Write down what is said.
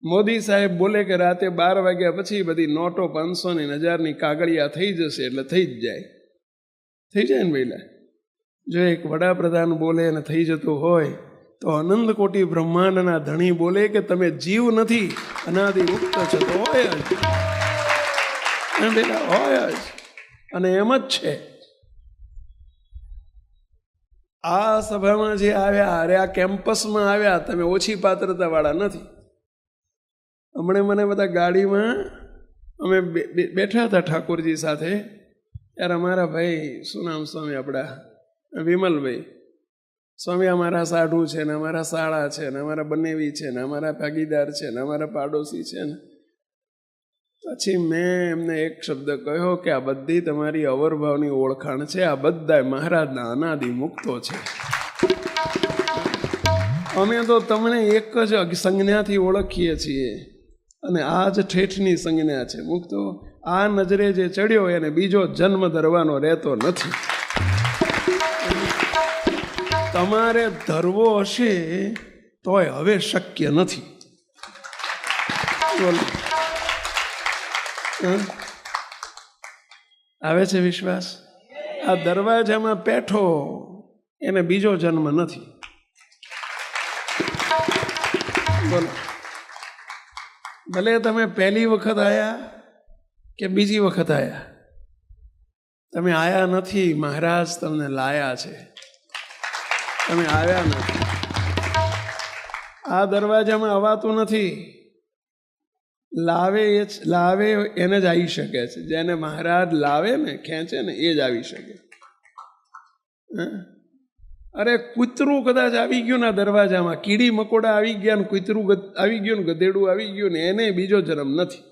મોદી સાહેબ બોલે કે રાતે 12 વાગ્યા પછી બધી નોટો 500ની 1000ની કાગળિયા થઈ જશે, એટલે થઈ જ જાય. થઈ જાય ને પહેલા. જો એક વડાપ્રધાન બોલે અને થઈ જતું હોય તો અનંત કોટી બ્રહ્માંડના ધણી બોલે કે તમે જીવ નથી, અનાદિ મુક્ત છો, તો હોય જ. પેલા હોય જ. અને એમ જ છે. આ સભામાં જે આવ્યા, અરે આ કેમ્પસમાં આવ્યા, તમે ઓછી પાત્રતા વાળા નથી. હમણાં મને બધા ગાડીમાં અમે બેઠા હતા ઠાકોરજી સાથે, ત્યારે અમારા ભાઈ, શું નામ સ્વામી આપણા, વિમલભાઈ સ્વામી, અમારા સાઢુ છે ને, અમારા શાળા છે ને, અમારા બનેવી છે ને, અમારા ભાગીદાર છે ને, અમારા પાડોશી છે ને. પછી મેં એમને એક શબ્દ કહ્યો કે આ બધી તમારી અવરભાવની ઓળખાણ છે, આ બધા મહારાજના અનાદિ મુક્તો છે. અમે તો તમને એક જ સંજ્ઞાથી ઓળખીએ છીએ, અને આ જ ઠેઠની સંજ્ઞા છે. મુક્તો આ નજરે જે ચડ્યો એને બીજો જન્મ ધરવાનો રહેતો નથી. તમારે ધરવો હશે તોય હવે શક્ય નથી. આવે છે વિશ્વાસ? આ દરવાજામાં પેઠો એને બીજો જન્મ નથી. બોલો, ભલે તમે પહેલી વખત આયા કે બીજી વખત આયા, તમે આયા નથી, મહારાજ તમને લાયા છે. તમે આવ્યા નથી. આ દરવાજામાં અવાતું નથી. લાવે એને જ આવી શકે છે. જેને મહારાજ લાવે ને, ખેંચે ને, એ જ આવી શકે. અરે કૂતરું કદાચ આવી ગયું ને દરવાજામાં, કીડી મકોડા આવી ગયા ને, કૂતરું આવી ગયું ને, ગધેડું આવી ગયું ને, એને બીજો જન્મ નથી.